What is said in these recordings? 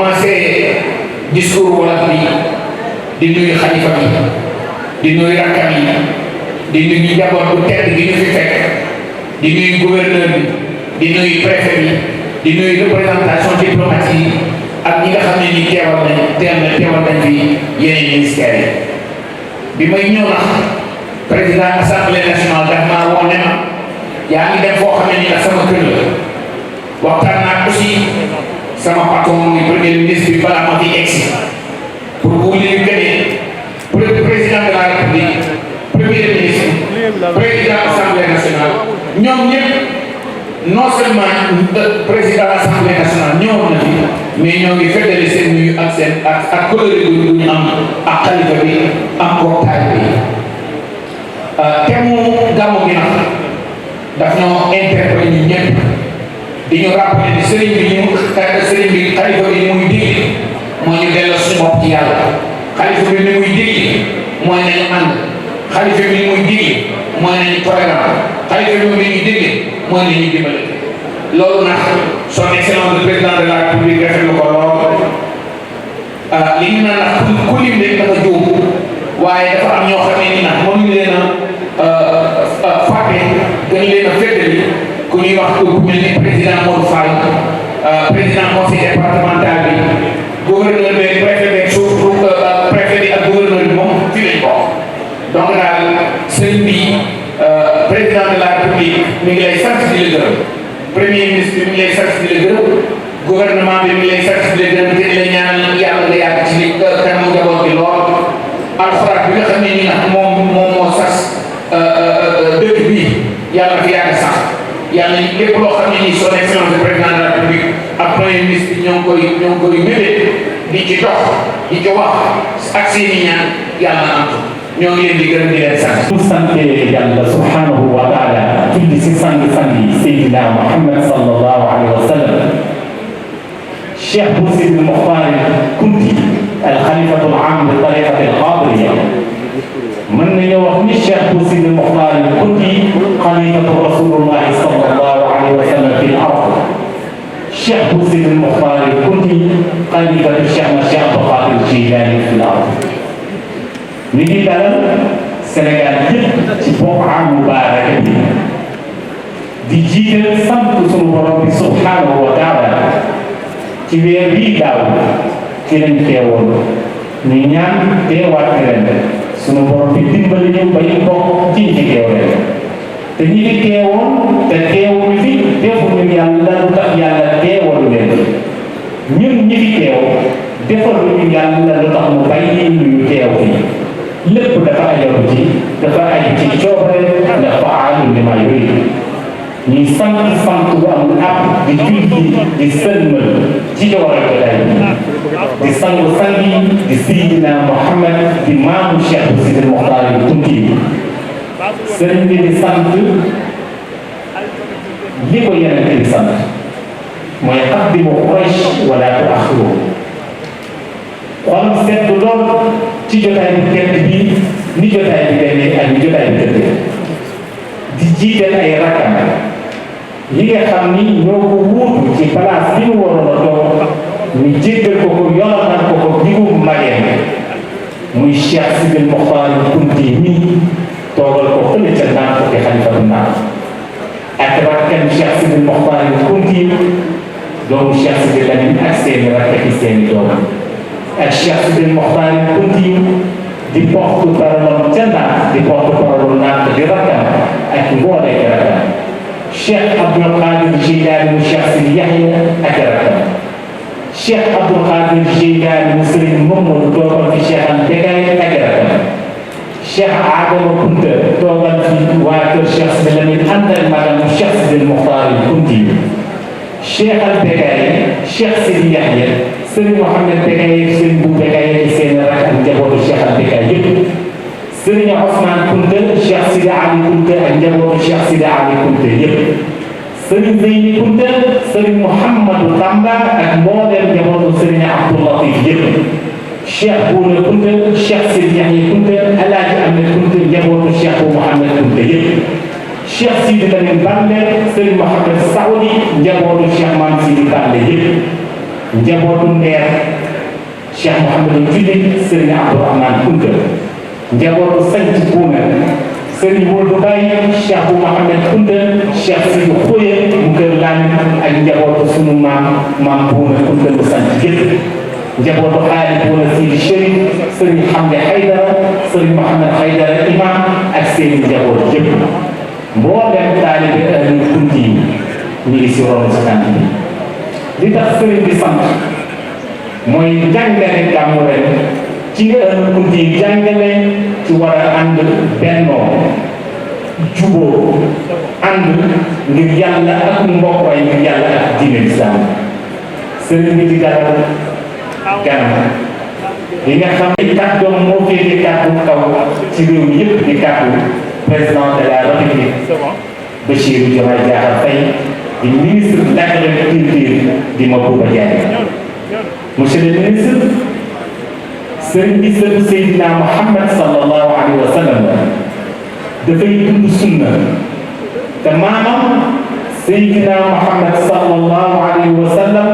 commencé discours wolof bi di nuyu xalifa bi di nuyu rakkam yi di nuyu njaboot bu tedd gi ñu fi fekk di nuyu gouverneur bi di nuyu préfet bi di nuyu représentation diplomatique yi ak ñi nga xam ne ni teewal nañ fi yeneen ministères yi bi may ñëw nag président assemblée nationale daf maa woo ne ma yaa ngi dem foo xam ne ni la sama kër la waxtaan naa aussi sama patron muy premier ministre bi balaa ma fi egsi pour bu ñu gënee président de la république premier ministre président assemblée nationale ñoom ñëpp non seulement président assemblée nationale ñëwoon na fi mais ñoo ngi feddali seen nuyu ak seen ak couleur bu ñu am ak xalifa bi ak mbootaay bi te mu gàmmu gi nag daf ñoo interpellé ñu ñëpp di ñu rappelé ni sëriñ bi xalifa bi muy digli mooy ñu delloo suñu bopp ci yàlla xalifa bi ni muy digli mooy nañu ànd xalifa bi ni muy digli mooy nañu tolérant xalifa bi ni muy digli mooy nañu dimbale loolu nag son excellence le président de la république rafetlu ko lool li ñu naan nag ku lim rek dafa jóg waaye dafa am ñoo xam ne ni nag mënuñu leen a fàtte gën leen a féddali ku ñuy wax ku mel ni président Modou Fall président conseil départemental bi gouverneur bi préfet bi surtout préfet bi ak gouverneur bi moom fii lañ bokk donc daal sëñ bi président de la république mi ngi lay sant di la gërëm premier ministre bi mi ngi lay sant di la gërëm gouvernement bi mi ngi lay sant di la gërëm te di la ñaanal yàlla nga yàgg ci li kanamu njaboot bi lool alxuraan bi nga xam ne ni nag moom moo sas dëkk bi yàlla fi yàgg sax yàlla lépp loo xam ne nii son excellence président de la république ak premier ministre ñoo ngi koy mébét di ci dox di ci wax ak seeni ñaan yàlla am ko ñoo ngi leen di gërëm di leen sant. bu sante yàlla subhanahu wa taala julli si sangi Seydina Muhammad sallallahu alayhi wa sallam Cheikh Bou Sidi Mokhtar Kounti al xalifatul aam li tariqati al qaadiriya mën nañu wax ni Cheikh Bou Sidi Mokhtar Kounti xalifatu rasulullahi sallallahu alayhi wa sallam fil ard Cheikh Bou Sidi Mokhtar Kounti xalifatu Cheikh na Cheikh Abdou Qadir Jilani fil ard mi ngi dalal Sénégal yëpp ci bopp am mubaaraka bi di jiital sant sunu borom bi subhanahu wa taala ci weer bii daaw ci lañ teewoon ñu ñaan teewaat ren sunu borom bi dimbali ñu ba ñu bokk ci ñi teew ren te ñi fi teewoon te teewul fi defuñu yàlla lu tax yàlla teewalu leen ñun ñi fi teew defaluñu yàlla lu tax mu bàyyi ñu teew fi lépp dafa aju ci coobare dafa aalu li ma yooyu ñuy sant bu amul àpp di julli di sëlmal ci jawara jotaay di sangu sangi di Seydina Muhammad di maamu Cheikh Bou Sidi Mokhtar Kounti sëriñ bi di sant li ko yeneen di sant mooy qaddimu Quraysh wala tuaxiru xolam seetlu lool ci jotaay bu tedd bi ni jotaay bi demee ak ni jotaay bi tëddee di jiital ay rakam yi nga xam ni ñoo ko wuutu ci place bi mu waroon a toog ñu jéggal ko yoonal ko diggu mageen muy Cheikh Sidi Mokhtar Kounti mi toogal ko fële ca naan ko di xalifatu naan ak rakkam Cheikh Sidi Mokhtar Kounti doomu Cheikh Sidi Lamine ak seeni rakk ak seeni doom ak Cheikh Sidi Mokhtar Kounti di porte-parole ca Ndar di porte-parole Ndar di rakkam ak mbooleem rakkam Cheikh Abdou Qadir Jilani mu Cheikh Sidi Yahya ak rakkam Cheikh Abdou Qadir Jilani mu Sëriñ Mamadou toogal fi Cheikh Al Becaye ak rakkam Cheikh Adama Kounta toogal fi waa kër Cheikh Sidi Lamine ànd ak magam Cheikh Sidi Mokhtar Kounti Cheikh Al Becaye Cheikh Sidi Yahya Sëriñ Mouhamed Becaye Sëriñ Bou Becaye seen rakk ak njabootu Cheikh Al Becaye yëpp Sëriñ Ousmane Kounta Cheikh Sidi Ali Kounta ak njabootu Cheikh Sidi Ali Kounta yëpp Sëriñ Zeyni Kounta Sëriñ Mouhamadou Tamba ak mbooleem njabootu Sëriñ Abdou Latif yëpp Cheikh Bouna Kounta Cheikh Sidi Yahya Kounta Alaaji Ahmed Kounta njabootu Cheikh Bou Mouhamed Kounta yëpp Cheikh Sidi Lamine Bande Sëriñ Mouhamed Saoudi njabootu Cheikh Mame Sidi Bande yëpp njabootu Ndeer Cheikh Mouhamadou Julli Serigne Abdourahmane Kounta njabootu Sanc Buuna Serigne Modou Baye Cheikh bu Mouhamed Kounta Cheikh Sidou Khoye mu kër Lamine ak njabootu sunu maam Buuna Kounta bu sant gépp njabootu xaali Buuna Sidi Chérif Serigne Hamdi Haydara Serigne Mouhamed Haydara imam ak seeni njaboot yëpp mboolem taalibe Ahlul Kunti yi ñu ngi si ronu si tànk bi li tax Serigne bi sant mooy jàngale gàmmu ren ci nga Ahlul Kunti yi jàngale ci war a ànd bennoo juboo ànd ngir yàlla ak mbokk waaye ngir yàlla ak diine islam Serigne bi di dalal ganam yi nga xam ne kàddoom moo féete kàddu kaw ci réew mi yëpp di kàddu président de la République Bassirou Diomaye Diakhar Faye di ministre de l'Agriculture di Mabouba Diagne monsieur le ministre sëriñ bi sëriñ Seydina Muhammad sallallahu alayhi wa sallam dafay dund sunna te maamam Seydina Muhammad sallallahu alayhi wa sallam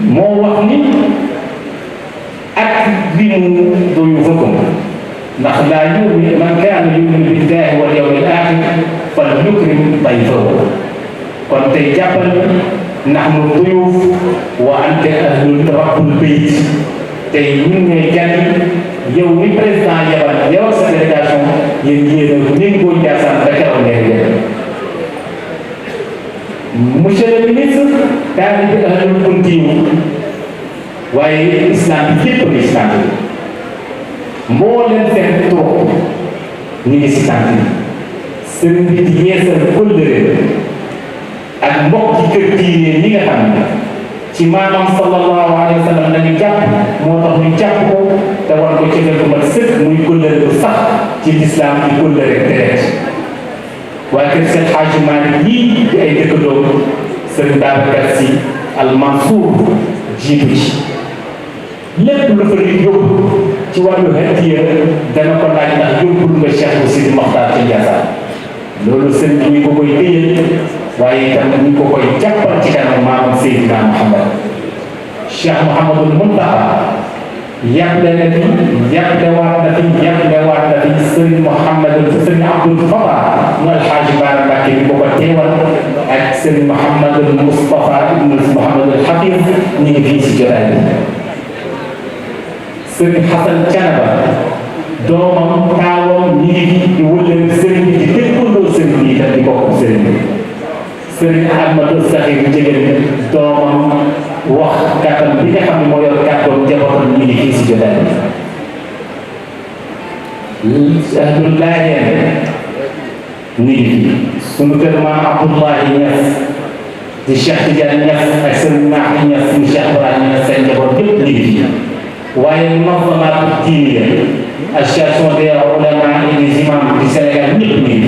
moo wax ni akrimu duyuufakum ndax laa yu'minu man kaana yu'minu billahi wal yawmil aaxir falyukrim dayfahu kon tey jàppal nahnu duyuuf wa anta ahlul rabbul bayt tey ñun ñooy gan yow mi président yabal yow ak sa délégation yéen yéen a méngoo Ndiassane ba keroog ngeen yéen. monsieur le ministre taalibe Ahlul Kunti waaye islam bi yëpp l'islam bi mbooleem seen tur ñu ngi si tànk bi sëriñ bi di yeesal kóllëre ak mbokk ci kër diine ñi nga xam ne ci maanaam sallallahu alayhi wa sallam lañu jàpp moo tax ñu jàpp ko te war ko ci bu mat sëkk muy kóllëre bu sax ci lislaam di kóllëre deret waaye kër seen Xaaju Maalik yii di ay dëkkandoo sëriñ Babacar Sy Al Mansour jiitu ci lépp lu fa nit yóbbu ci wàllu hadiya dana ko laaj ndax yóbbul nga Cheikh Sidi Mokhtar ci Ndiassane loolu sëriñ bi ñu ko koy téye waaye itam ñu ko koy jàppal ci kanam maamam Seydina Muhammad Cheikh Mouhamadul Muntaxa yàble na fi yàblewaat na fi yàblewaat na fi sëriñ sëriñ Abdul Fatah mu Alxaaji Baara Mbàkke bi ko ko teewal ak sëriñ Mouhamadul Moustapha ibnu Mouhamadul Hafiz ñu ngi fii si jotaay bi sëriñ Xasan Canaba doomam taawam ñi ngi di wëllëg sëriñ bi di dëkkandoo sëriñ bi itam di bokk sëriñ bi sëriñ Ahmadou Sakhir Ndiéguène doomam wax kàttan bi nga xam ne moo yor kàddoom njabootam ñu ngi fii si jotaay bi Ahlul Laayeen ñu ngi fi sunu kër maam Abdoulahi Niass di Cheikh Tidiane Niass ak sëriñ Mahi Niass mu Cheikh Ibrahima Niass seen njaboot yëpp ñu ngi fi waaye munazamaat diiniya association des oulémas et des imams du Sénégal ñëpp ñu ngi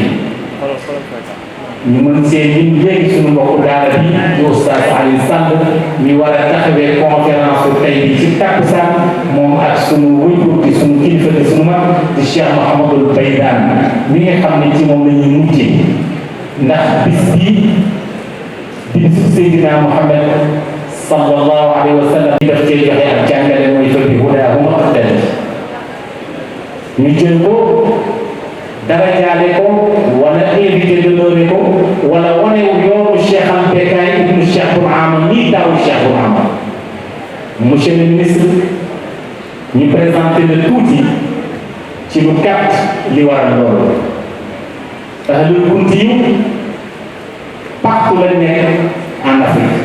ñu mën see lim léegi suñu mbokku daara bi di Oustaz Alioune Sall mi war a taxawee conférence su tey bi ci takkusaan moom ak sunu wëjur di sunu kilifa di sunu mag di Cheikh Mouhamadul Baydaan mi nga xam ne ci moom la ñuy mujjee ndax bis bii di bisu Seydina Muhammad sallallahu alayhi wa sallam daf cee joxe ak jàngale mooy fa bi hudaa bu ma xaddal ñu jël ko darajaale ko wala invité d'honneur ko wala wane yoonu Cheikh al Becaye ibnu Cheikh Bounama nii daaw Cheikh Bounama monsieur le ministre ñu présenté la tuuti ci lu gàtt li waral loolu Ahlul Kunti partout la nekk en Afrique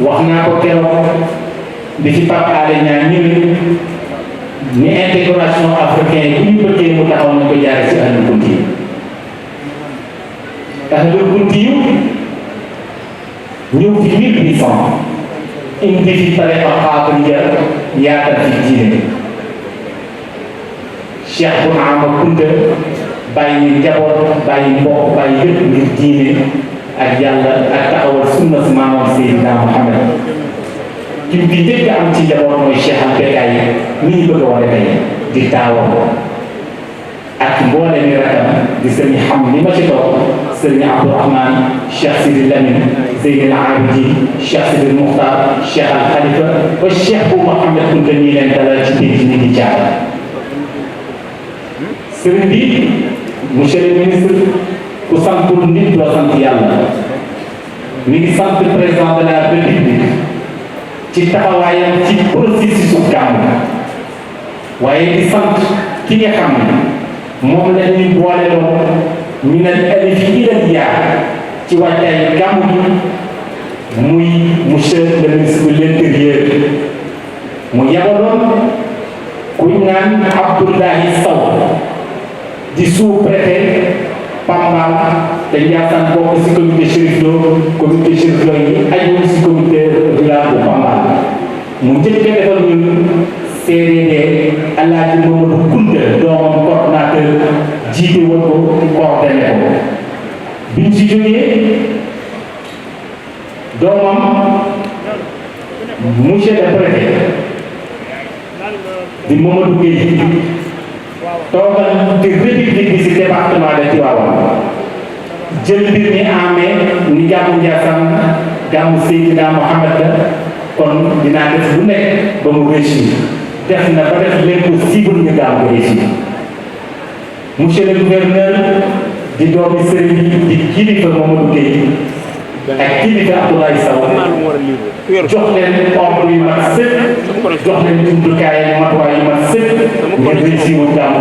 wax naa ko keroog di ci Pape Alé Niang ñëwee ni intégration africaine bu ñu bëggee mu taxaw na ko jaare ci Ahlul Kunti Ahlul Kunti ñëw fi 1800 indi fi tariqa xaadiriya yaatal fi diine Cheikh Bounama Kounta bàyyi njaboot bàyyi mbokk bàyyi lépp ngir diine ak yàlla ak taxawal sunna si maamam Seydina Muhammad ki bi njëkk am ci njaboot mooy Cheikh al Becaye mi ñu bëgg a wane tey di taawam ak mboole mi rakam di sëñ xam li ma ci toog Serigne Abdourahmane Cheikh Sidi Lamine Zeynel Abidin Cheikh Sidi Mokhtar Cheikh Al Khalifa ba Cheikh bu Mouhamed Kounta ñi leen dalal ci pénc ni di Thiaroye sëriñ bi monsieur le ministre ku santul nit doo sant yàlla mi ngi sant président de la République ci taxawaayam ci processus su gàmmu waaye di sant ki nga xam ne moom la ñuy boole loo ñu ne alif ilal yaa ci wàccaay gàmmu gi muy monsieur le ministre de l'intérieur mu yabaloon kuñ naan Abdoulaye Sow di sous-préfet Pambal te Ndiassane bokk si comité Chérif Lo yi aju si comité rural bu Pambal mu njëkk a defal ñun CDD Alaaji Mamadou Kounta doomam coordonnateur jiite woon ko coordonné ko biñ si jógee doomam monsieur le préfet di Mamadou Gueye toogal te république bi si département de Tivaouane jël mbir mi amee ni gàmmu Ndiassane gàmmu Seydina Mohamed la kon dinaa def lu nekk ba mu réussir def na ba def l'impossible ñu gàmmu réussir monsieur le gouverneur di doomi sëriñ di kilifa Mamadou Gueye ak kilifa Abdoulaye Sow jox leen ordre yu mat sëkk jox leen jumtukaay yu matuwaay yu mat sëkk ngir réussir wu gàmmu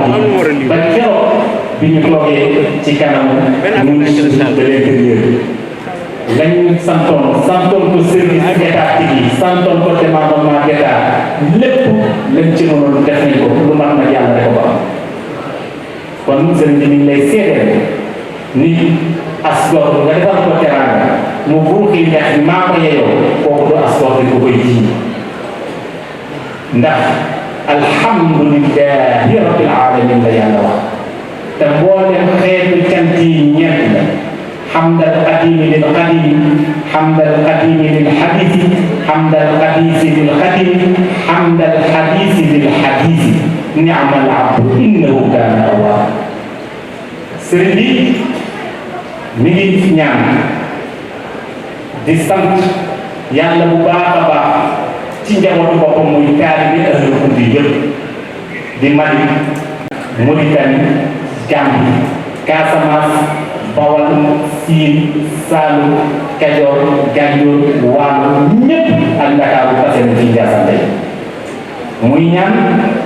gi ba keroog bi ñu toogee ci kanam ministre de l'intérieur lañ santoon ko service étatique yi santoon ko démembrement d'État lépp lañ ci mënoon def nañ ko lu mat na yàlla rek ko ba kon sëriñ bi ñu ngi lay seedeel ni asgor nga defal ko teraanga mu buuxi neex bi maa ko yeyoo kooku du asgor di ko koy ji ndax alhamdulillahi rabbil alamin la yàlla wax te mboolem xeetu cant yi ñeent la hamdal qadimi lil qadim hamdal qadimi lil hadisi hamdal hadisi lil qadim hamdal hadisi lil hadisi ni'mal abdu innahu kana awwab sëriñ bi mi ngi ñaan di sant yàlla bu baax a baax ci njabootu boppam muy taalibe ahlu Kounta yëpp di Mali Mauritanie Gambie Casamance Bawol Siin Saalum Kajoor Ganjool Waalo ñëpp ak Ndakaaru passé na ci Ndiassane tey muy ñaan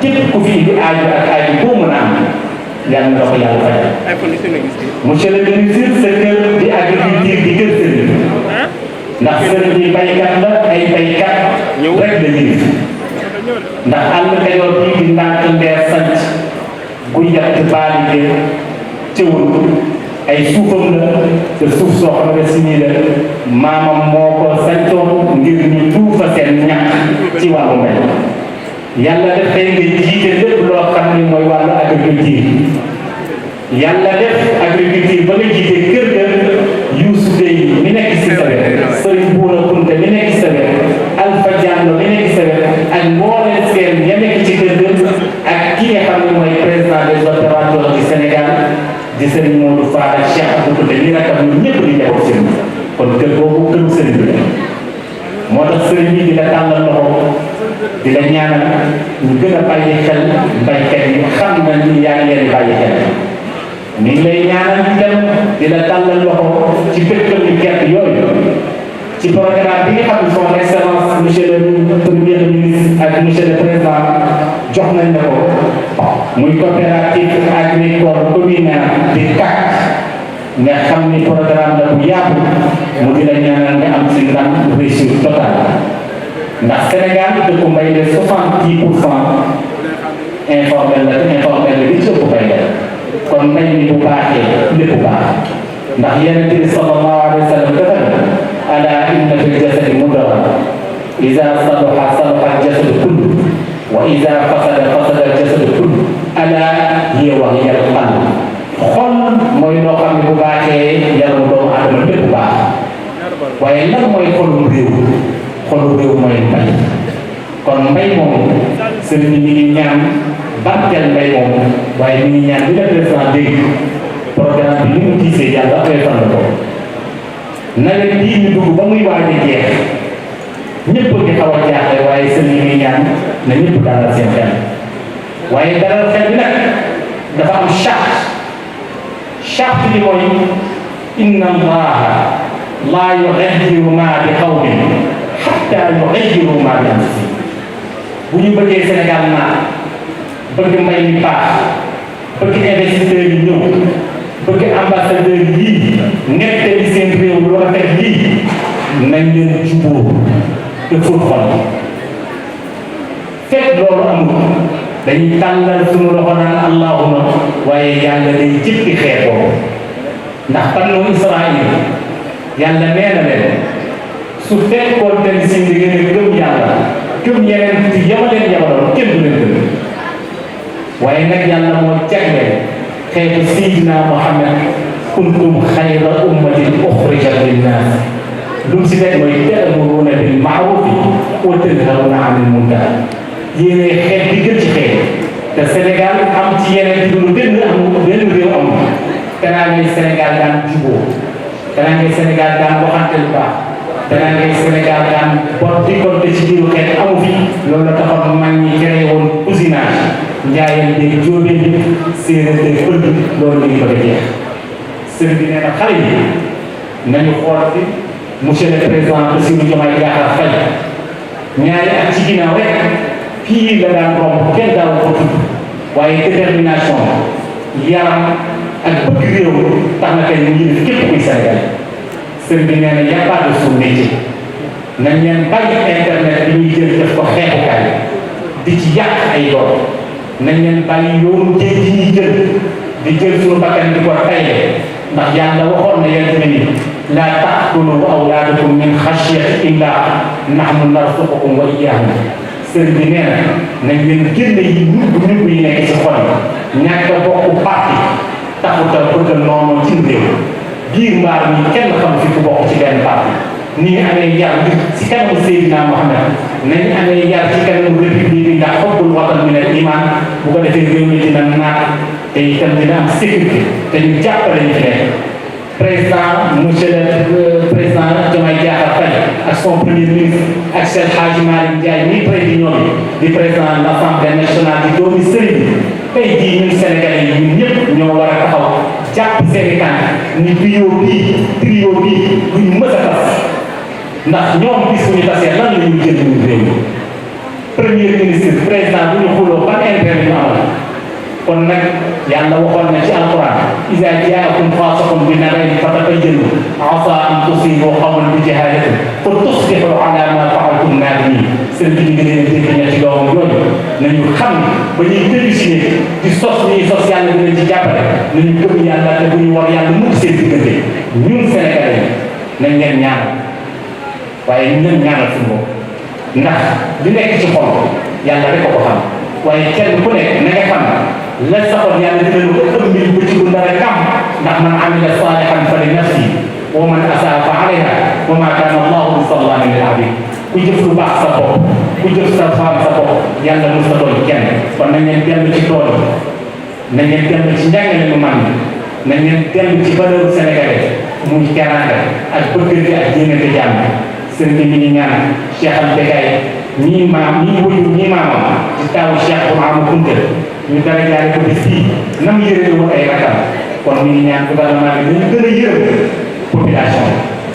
képp ku fi indi aaju ak aaju boo mën a am yàlla na ko yàlla fajal monsieur le ministre sa kër di agriculture di kër sëriñ ndax sëriñ bi baykat la ay baykat rek la ñuy ndax àll Kajoor bii di ndànk ndeer sanc gu yatt baalige cëwul ay suufam la te suuf soo xam ne si nii la maamam moo ko sancoon ngir ñu tuufa seen ñàkk ci wàllu mbay yàlla def tey nga jiite lépp loo xam ne mooy wàllu agriculture yàlla def agriculture ba nga jiite kër ga Youssou Dey mi nekk si sa wet Serigne Boura Kounta mi nekk si sa wet Alpha Diallo mi nekk si sa wet ak mbooleem seen ya nekk ci kër ga ak ki nga xam ne mooy président des opérateurs du Sénégal di Serigne Modou Fall ak Cheikh Abdou Kounta ñi rakam ñu ñëpp di njaboot sëriñ kon kër boobu këru sëriñ bi moo tax sëriñ bi di la tàllal loxo di la ñaanal ñu gën a bàyyi xel baykat yi xam na ni yaa ngi leen di bàyyi xel mi ngi lay ñaanal itam di la tàllal loxo ci dëkkal yu gerte yooyu ci programme bi nga xam ne son excellence monsieur le premier ministre ak monsieur le président jox nañ la ko muy coopérative agricole communale di CAC nga xam ni programme la bu yaatu mu di la ñaanal nga am si ndam réussite totale ndax Sénégal dëkku mbay de 70% informel la te informel la di ci ëpp bay la kon mbay mi bu baaxee lépp baax ndax Yonent bi sallallahu alayhi wa sallam dafa ne ala inna fil jasadi mudghah iza salaha salaha al jasadu kullu wa iza fasada fasada al jasadu kullu ala hiya wa hiya al qalb xol mooy loo xam ne bu baaxee yaramu doomu aadama lépp baax waaye lan mooy xolum réew xolu réew mooy mbay kon mbay moom sëriñ bi ñu ngi ñaan barkeel mbay moom waaye ñu ngi ñaan bi la président dégg programme bi ni mu diisee yàlla oyofal na ko nawet bii ñu dugg ba muy waaj a jeex ñëpp ngi xaw a jaaxle waaye seen yi muy ñaan na ñëpp dalal seen xel waaye dalal xel bi nag dafa am charte bi mooy inna allaha laa yughayyiru maa bi qawmin hatta yughayyiru maa bi anfusihim bu ñu bëggee Sénégal naa bëgg mbay mi baax bëgg investisseurs yi ñëw bëgg ambassadeurs yii nettali seen réew lu rafet lii nañ leen jubóo te fóot xol fekk loolu amul dañuy tàllal suñu loxo naan allahuma waaye yàlla day jëppi xeet boobu ndax banu Israël yàlla nee na leen su fekkoon ten si di ngeen gëm yàlla gëm yeneen ci yamaleen yamaloon kenn du leen gëm waaye nag yàlla moo jagleel xeetu Seydina Muhammad kuntum xayra ummatin uxrijat linnaas lu mu si nekk mooy ta'muruuna bil ma'ruufi wa tanhawna anil munkar yéene xeet bi gën ci xeet te Sénégal am ci yeneen ci lu benn réew amul danaa ngay Sénégal daan jubóo danaa ngay Sénégal daan waxante lu baax danaa ngay Sénégal daan bot di konte ci biiru xeet amu fi loolu la taxoon mag ñi créé woon cousinage njaayeen dégg jóobeen bi séeréer dégg pël bi loolu la ñu bëgg a jeex sëriñ bi nee na xale yi nañu xool fi monsieur le président Bassirou Diomaye Diakhar Faye ñaari at ci ginnaaw rek fii la daan romb kenn daaw ko tudd waaye détermination yaram ak bëgg réew tax na tey ñu ngi képp kuy Sénégal sëriñ bi nee na y a pas de sous-métier nañ leen bàyyi internet bi ñuy jël def ko xeexukaay di ci yàq ay doom nañ leen bàyyi yoonu géej gi ñuy jël di jël suñu bakkan di ko tayle ndax yàlla waxoon na yéen tamit ni laa taqtulu awlaadakum min xashyati imlaaq nahnu narzuqukum wa iyyaahum sëriñ bi nee na nañ leen génne yi ñub yi nekk ci xol yi ñàkk a bokk parti taxut a bëgg noonu ci réew biir mbaar mi kenn xam fi ku bokk ci benn parti ni ñu amee yar ci kanamu Seydina Muhammad nañ amee yar ci kanamu république bi ndax xubbul watan min al iman bu ko defee réew mi dina naat te itam dina am sécurité te ñu jàppale ñu ci nekk président monsieur le président Diomaye Diakhar Faye ak son premier ministre ak Cheikh Hadji Malick Ndiaye mi président di président de l'Assemblée nationale di doomi sëriñ bi tey jii ñun Sénégalais yi ñun ñëpp ñoo war a taxaw jàpp seen i tànk ni trio bii duñ mës a tas ndax ñoom bis bu ñu tasee lan la ñuy jël ñu réew premier ministre président bu ñu xuloo ban intérêt ñu amal kon nag yàlla waxoon na ci alquran iza jaakum faasiqun bi naba'in fatabayyanu asaa an tusiibu qawman bi jahaalatin fa tusbihu ala ma fa'altum naadimiin seen bi ñu gën a dégg ñetti doomam yooyu nañu xam ba ñuy démissionné di sos ñuy sos yàlla dinañ ci jàppale nañu gëm yàlla te bu ñu war yàlla mukk seen diggante ñun Sénégalais nañ leen ñaanal waaye ñu leen ñaanal suñu bopp ndax li nekk ci xol yàlla rek ko xam waaye kenn ku nekk na nga xam la saxoon yàlla dina lu ëmbil bu ci dara kam ndax man amila salihan fa li nafsi wa man asaa fa alayha wa ma kana allahu bi zallamin lil abid ku jëf lu baax sa bopp ku jëf sa faam sa bopp yàlla mu sa doon kenn kon nañ leen dellu ci tool nañ leen dellu ci njàngale mu man nañ leen dellu ci valeur sénégalais muy teraanga ak bëggante ak yéenante jàmm sëriñ bi ñu ñaan Cheikh Al Becaye ñii maam ñii wuyu ñii maamam ci taawu Cheikh bu Maamu Kunta ñu dara jaare ko bis bii nam yërëme woon ay rakam kon ñu ngi ñaan gouvernement bi nañu gën a yërëm population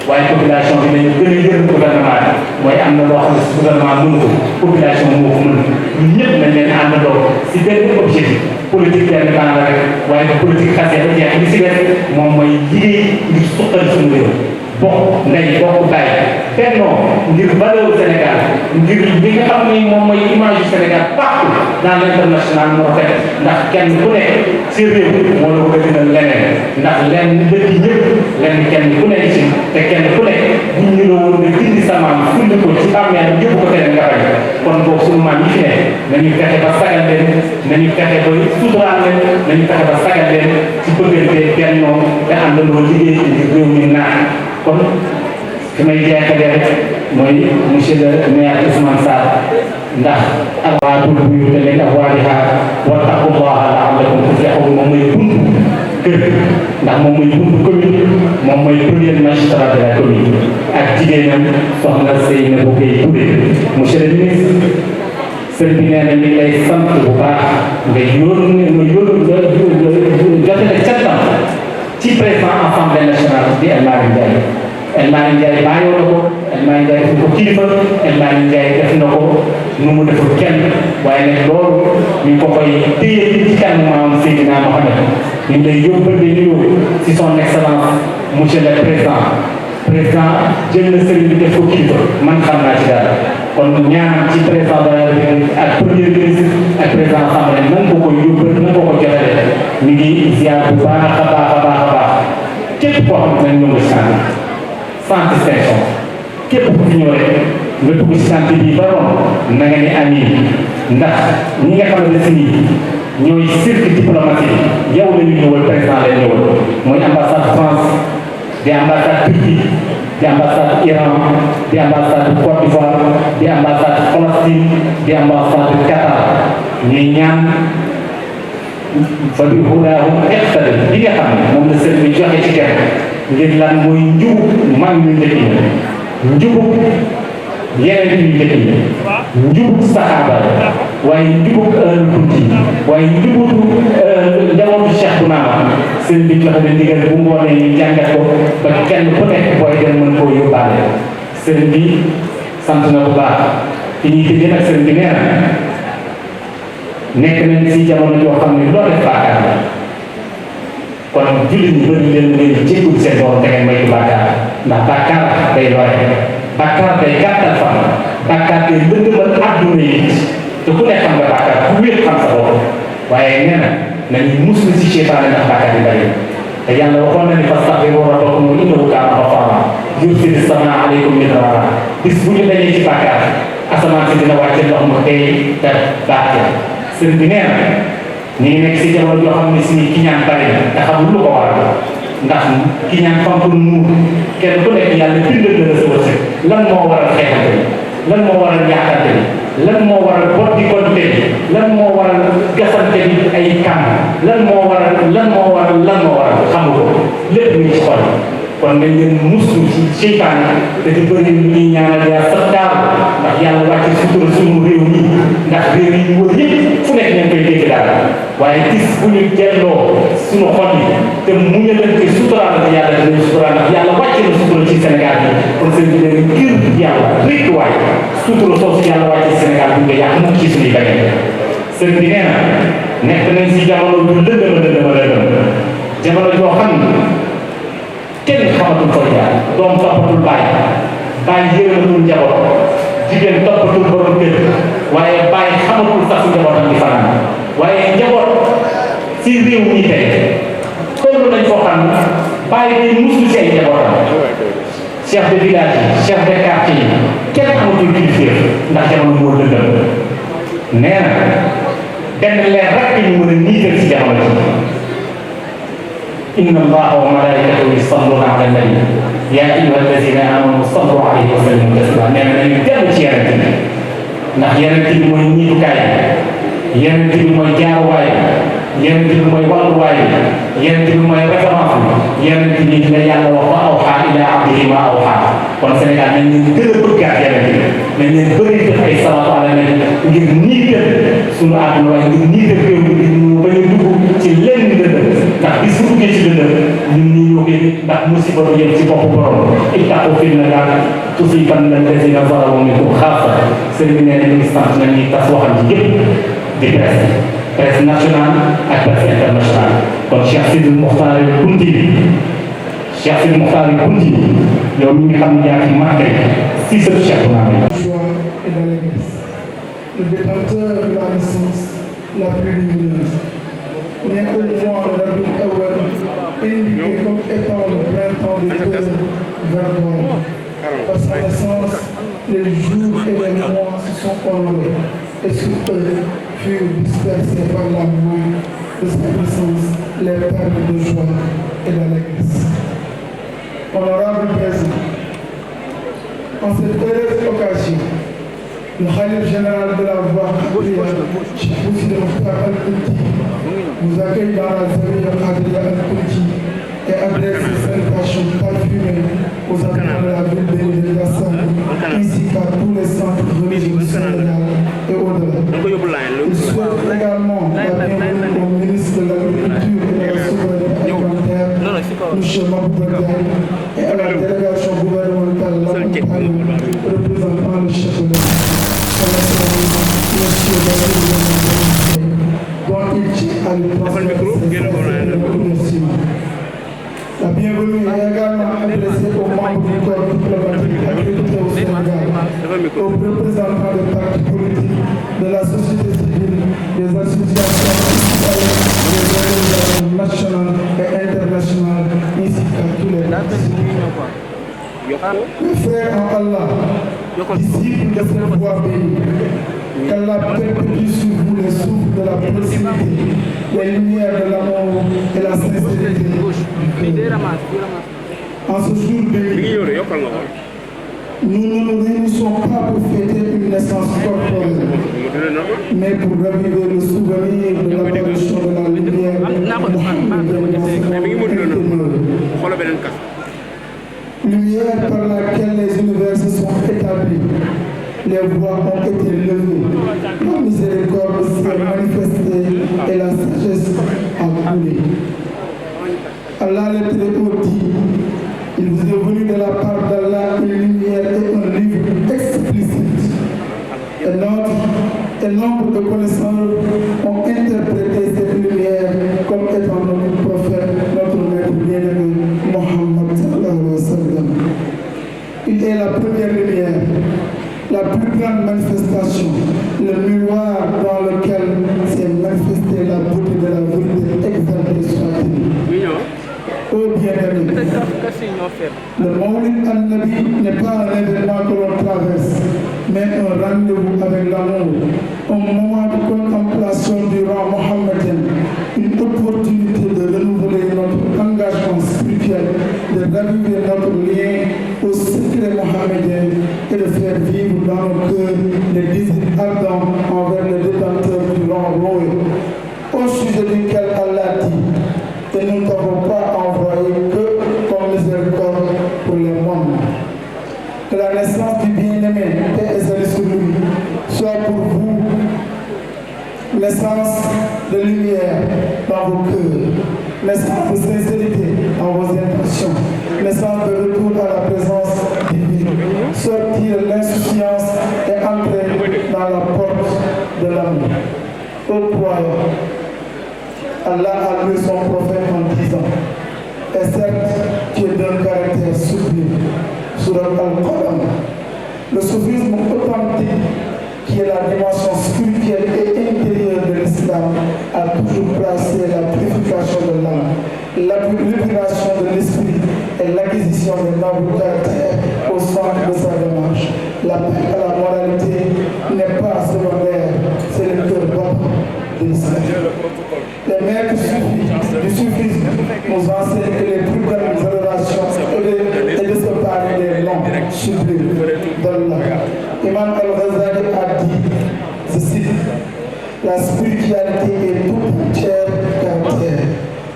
waaye population bi nañu gën a yërëm gouvernement bi mooy am na loo xam ne si gouvernement mënu ko population moo ko mën ñun ñëpp nañ leen àndandoo si benn objectif politique benn temps la rek waaye politique xasee ba jeex li si def moom mooy liggéey ngir suqal suñu réew bokk ndey bokk baay bennoo ngir valeur Sénégal ngir li nga xam ni moom mooy image du Sénégal partout dans l'international moo rafet ndax kenn ku nekk si réew moo la ko gënal leneen ndax lenn dëkk ñëpp lenn kenn ku nekk ci te kenn ku nekk buñ ñu la woon nga dindi sa maam fundi ko ci bàmmeel yóbbu ko feneen nga bañ kon boobu suñu maam yi fi ne nañu fexe ba sagal leen nañu fexe ba suturaal leen nañu fexe ba sagal leen ci bëggante bennoo te àndandoo liggéey ngir réew mi naan kon fi may jeexalee rek mooy monsieur le maire Ousmane Sarr ndax awaatul buyuuta min abwaabihaa wattaqullaaha la'allakum tuflihuun moom mooy buntu kër ndax moom mooy buntu commune moom mooy premier magistrat de la commune ak jigéenam soxna Seynabou Gueye Touré. monsieur le ministre sëriñ bi nee na mi ngi lay sant bu baax nga jotale cantam ci président assemblée nationale di El Malick Ndiaye. El Malick Ndiaye bàyyoo na ko El Malick Ndiaye def ko kilifa El Malick Ndiaye def na ko nu mu deful kenn waaye nag loolu ñu ngi ko koy téye ci kanamu maam Seydina Mohamed ñu ngi lay yóbbante nuyoo ci son excellence monsieur le président jël na sëriñ bi def ko kilifa man xam naa ci dara kon ñaan ci président de la République ak premier ministre ak président assemblée nan ko koy yóbbante nan ko ko jotale ñu ngi ziar bu baax a baax a baax a baax képp koo xam ne ñoo ngi sant sans distinction képp ku fi ñëw rek nga dugg ci sant bi ba romb na nga ni amiin ndax ñi nga xam ne si ñooy cirque diplomatique yow la ñu ñëwal président la ñëwal mooy ambassade France di ambassade Turquie di ambassade Iran di ambassade Côte d'Ivoire di ambassade Palestine di ambassade Qatar ñuy ñaan fa bi hudaahum iqtadi li nga xam ne moom la sëriñ bi joxe ci kenn ngir lan mooy njub mag ñu njëkk ñi njubug yeneen ñu njëkk ñi njubug saxaaba waaye njubug kunti waaye njubug njabootu Cheikh bu naama sëriñ bi joxe na ndigal bu ngoonee ñu jàngat ko ba kenn ku nekk booy dem mën koo yóbbaale sëriñ bi sant na bu baax fi ñuy tëjee nag sëriñ bi nee na nekk nañ si jamono joo xam ne loo def bàkkaar la kon jullit ñi bëri leen ngay jéggul seen borom da ngeen moytu bàkkaar ndax bàkkaar day lore bàkkaar day gàttal fan bàkkaar day lëndëmal àdduna yi te ku nekk xam nga bàkkaar ku wéet xam sa bopp waaye nee na nañu muslu si seytaane ndax bàkkaar yi bëri te yàlla waxoon na ni fastaghfiru rabbakum innahu kaana ghaffaara yursilis samaa aleykum midraara bis bu ñu dañee ci bàkkaar asamaan si dina wàcce ndox mu tey te baax sëriñ bi nee na ñu ngi nekk si jamono joo xam ne si kiñaan bari na te xamul lu ko waral ndax kiñaan fampul muur kenn ku nekk yàlla bindal na la sa wërsëg lan moo waral xeexante bi lan moo waral yaakante bi lan moo waral bot di konte bi lan moo waral gasante bi ay kàmm lan moo waral xamu ko lépp ñu ci xol kon nañ leen muslu ci seytaane te di bëri lu ñuy ñaanal yaa sax daaw ndax yàlla wàcce sutura suñu réew mi ndax réew yi ñu wër yëpp fu nekk nañ koy dégg daal waaye gis bu ñu delloo suñu xol yi te mu ñu leen koy suturaal te yàlla dinañ suturaal ndax yàlla wàcce na sutura ci Sénégal bi kon sëñ bi leen ngir yàlla rek waay sutura soosu yàlla wàcce Sénégal bi nga yàq mukk ci suñuy bañe sëñ bi nee na nekk nañ si jamono ju lëndëma jamono joo xam kenn xamatul fooy jaar doom toppatul bàyyi yërëmatul njaboot jigéen toppatul borom kër waaye bàyyi xamatul sax su njabootam di fanaan waaye njaboot si réew mi tey toll nañ foo xam bàyyi day musul si ay njabootam chef de village yi chef de quartier yi kenn amatul kilifteef ndax jamono moo dëndal nee na benn leer rek ñu mën a niital si jamono ji inna allaha wa malaikatahu yusalluna ala nabi ya ayyuha alladina amanu sallu alayhi wa sallimu taslima nee na nañu dellu ci yeneen bi ndax yeneen bi mooy ñiitukaay yeneen bi mooy jaaruwaay yeneen bi mooy wàlluwaay yeneen bi mooy référence yeneen bi la yàlla wax wa awxaa ila abdihi ma awxaa kon Sénégal nañ leen gën a bëggaat yeneen bi nañ leen bëri def ay salaatu ala nabi ngir niital suñu àdduna waaye ngir niital réew mi ngir ñu bañ a dugg ci lenn dëndëm ndax bis bu duggee ci dëndëm ñun ñii ñoo koy ndax musiba du yem ci bopp borom ittaqu fitnatan tusiibanna allazina zalamu minkum xaassa sëriñ bi nee na ñu ngi sant nañ ñuy tas waxam ci yëpp di presse nationale ak presse internationale kon Cheikh Sidi Mokhtar Kounti yow mi nga xam ne yaa ngi marqué si sa Cheikh Bounama. Le détenteur de la naissance la plus lumineuse, né au mois de Rabiul Awwal, indiqué comme étant le printemps des terres verdoyantes. Par sa naissance, les jours et les mois se sont enlevés et sur eux furent dispersés par la main de sa puissance les perles de joie et d'allégresse. Honorable Président, en cette heureuse occasion, le khalife général de la voie Khadriya, Cheikh Sidi Mokhtar Al Kounti, vous accueille dans la Zawiya Khadriya Al Kounti et adresse ses salutations parfumées aux habitants de la ville bénie de Gassane, ainsi qu'à tous les centres religieux du Sénégal et au-delà. Il souhaite également la bienvenue au ministre de l'Agriculture et de la Souveraineté alimentaire, M. Mabouba Diagne, et à la délégation gouvernementale représentant le chef de l'État, son Excellence, M. David dont il tient à lui transmettre ses remerciements. La bienvenue est également adressée aux membres du corps diplomatique accrédité au Sénégal, aux représentants des partis politiques, de la société civile, des associations citoyennes, des organisations nationales et internationales, ainsi qu'à tous les mes frères en Allah, disciples de cette voie bénie, qu'Allah perpétue sur vous les souffles de la proximité, les lumières de l'amour et la sincérité du cœur. En ce jour béni, nous ne nous réunissons pas pour fêter une naissance corporelle, mais pour raviver le souvenir de l'apparition de la lumière lumière par laquelle les univers se sont établis, les voies ont été levées, la miséricorde s'est manifestée et la sagesse a coulé. Allah le Très-Haut dit, il vous est venu de la part d'Allah une lumière et un livre explicite. Et nombre de connaisseurs ont interprété cette lumière comme étant notre prophète, notre maître bien-aimé, Mohammed sallallahu alayhi wa sallam. Il est la première lumière, la plus grande manifestation, le miroir dans lequel s'est manifestée la beauté de la vérité exaltée soit-il. Oh bien-aimé, le Mawlid al-Nabi n'est pas un événement que l'on traverse, mais un rendez-vous avec l'amour, un moment de contemplation du roi mohammédien, une opportunité de renouveler notre engagement spirituel, de raviver notre lien au secret mohammedien et de faire vivre dans nos cœurs les désirs ardents envers le détenteur du rang royal, au sujet duquel Allah dit, et nous ne t'avons pas envoyé que comme miséricorde pour les mondes. Que la naissance du bien-aimé, paix et salut sur lui, soit pour vous naissance de lumière dans vos cœurs, naissance de sincérité dans vos intentions, naissance de retour à la présence divine, sortir de l'insouciance et entrer dans la porte de l'amour. Ô croyants, Allah a loué son prophète en disant, et certes, tu es d'un caractère sublime, Surat Al-Qalam. Le soufisme authentique, qui est la dimension spirituelle et intérieure de l'islam, a toujours placé la purification de l'âme, la purification de l'esprit et l'acquisition de nobles caractères au centre de sa démarche. L'appel à la moralité n'est pas secondaire, c'est le cœur battant de l'islam. Les maîtres du soufisme nous enseignent que les plus grandes adorations est de se parler des noms sublimes d'Allah. Imam Al-Ghazali a dit, je cite, la spiritualité est toute entière caractère.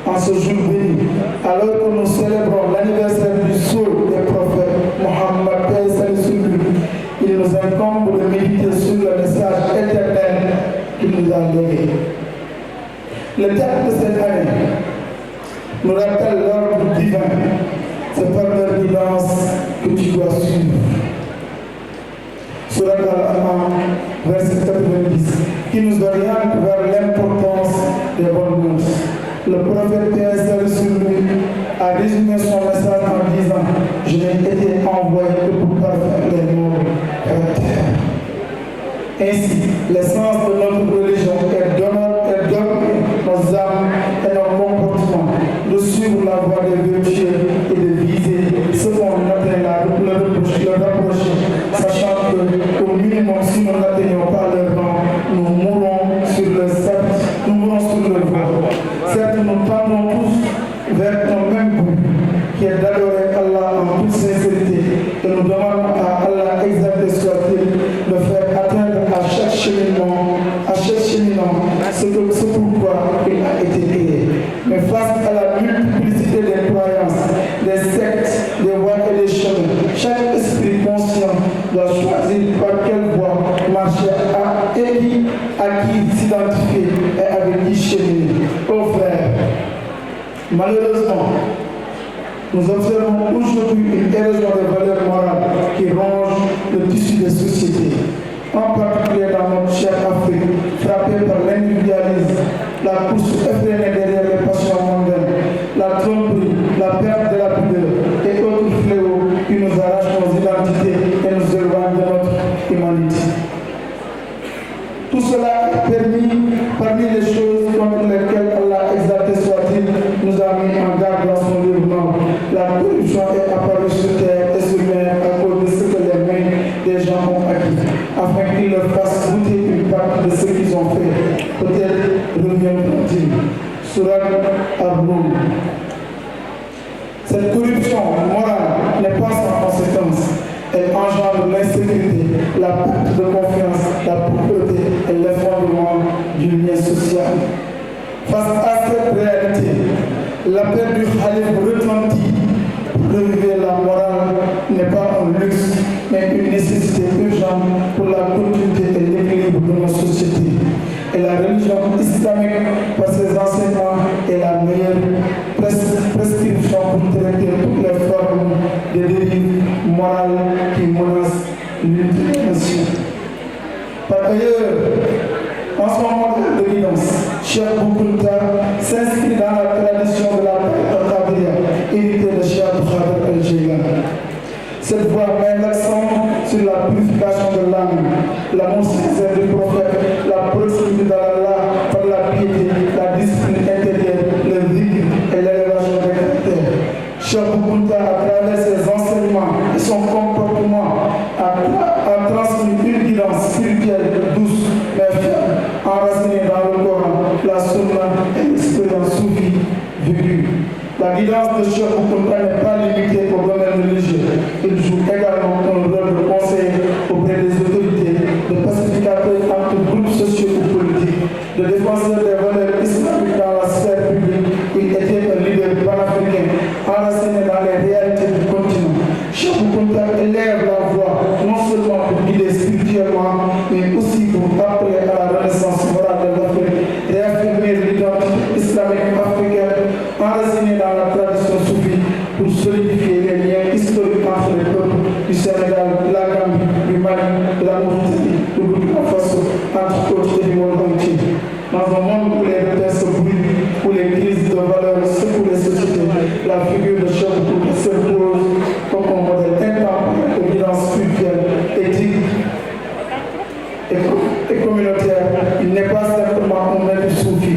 En ce jour béni, alors que nous célébrons l'anniversaire du sceau des prophètes Mohammed paix et salut sur lui, il nous incombe de méditer sur le message éternel qu'il nous a légué. Le thème de cette année nous rappelle l'ordre divin. C'est par leur guidance que tu dois suivre. Surat Al-An'am, verset 90, qui nous oriente vers l'importance des bonnes mœurs. Le prophète paix et salut sur lui a résumé son message en disant, je n'ai été envoyé que pour parfaire les nobles caractères. Ainsi, l'essence de notre religion est d'ordonner nos âmes et nos comportements, de suivre la voie des vertus et de viser ce qu'on appelle le rapprocher, sachant qu'au minimum, si nous n'atteignons pas leur rang, nous mourrons sur le cercle, nous mourrons sur le voie. Certes, nous tendons tous vers un même but, qui est d'adorer Allah en toute sincérité, et nous demandons à Allah exalté soit-il de faire atteindre à chaque cheminant ce pourquoi il a été créé. Mais face à la multiplicité des croyants Malheureusement, nous observons aujourd'hui une érosion des valeurs morales qui ronge le tissu des sociétés, en particulier dans notre chère Afrique, frappée par l'individualisme, la course effrénée derrière les passions mondaines, la tromperie, la perte de la pudeur et autres fléaux qui nous arrachent nos identités et nous éloignent de notre humanité. Tout cela est permis parmi les choses contre lesquelles Allah, exalté soit-il, nous a mis en garde dans son livre noir. La corruption est apparue sur terre et sur mer à cause de ce que les mains des gens ont acquis, afin qu'ils leur fassent goûter une partie de ce qu'ils ont fait. Peut-être reviendront-ils. Surat Ar-Rum. Cette corruption morale n'est pas sans conséquence. Elle engendre l'insécurité, la perte de confiance, la pauvreté et l'effondrement du lien social. Face à cette réalité, l'appel du Khalif retentit. Relever la morale n'est pas un luxe, mais une nécessité urgente pour la continuité et l'équilibre de nos sociétés. Et la religion islamique, par ses enseignements, est la meilleure prescription pour traiter toutes les formes de dérive morale qui menacent l'unité des nations. Par ailleurs, en son modèle de guidance, Cheikh Bou Kounta s'inscrit dans la tradition de la Qadiriya, héritée de Cheikh Abdou Khader El-Jilani. Cette voie met l'accent sur la purification de l'âme, l'amour sincère du prophète, la proximité d'Allah par la piété, la discipline intérieure, le zikr et l'élévation des caractères. Cheikh Bou Kounta, à travers ses enseignements et son comportement, a transmis une guidance spirituelle douce, mais ferme, enracinée dans le Coran, la Sunna et l'expérience soufie vécue. La guidance de Cheikh Bou Kounta n'est pas limitée au domaine religieux. Il joue également un rôle de conseiller auprès des autorités, de pacificateur entre groupes sociaux ou politiques, de défenseur des valeurs islamiques dans la sphère publique. Il était un leader panafricain, enraciné dans les réalités du continent. Cheikh Bou Kounta élève la voix, non seulement pour guider spirituellement, mais aussi pour appeler à la renaissance morale de l'Afrique, réaffirmer l'identité islamique africaine, enracinée dans la tradition soufie, pour solidifier les liens historiques entre les peuples du Sénégal, de la Gambie, du Mali, de la Mauritanie, du Burkina Faso, entre autres et du monde entier. Dans un monde où les repères se brouillent, où les crises de valeurs secouent les sociétés, la figure de Cheikh Bou Kounta s'impose comme un modèle intemporel de guidance spirituelle, éthique et communautaire. Il n'est pas simplement un maître soufi,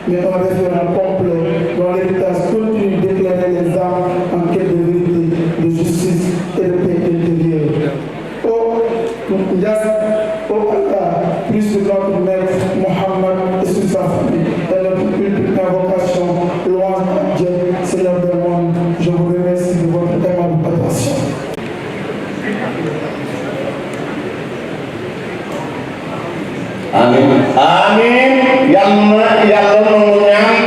mais un référent complet dont l'héritage continue d'éclairer les âmes en quête de vérité, de justice et de paix intérieure. Oh Allah, plus sur notre maître Mohammed et sur sa famille, et notre ultime invocation, louange à Dieu, Seigneur des mondes. Je vous remercie de votre aimable attention. Amin. Amin. Yang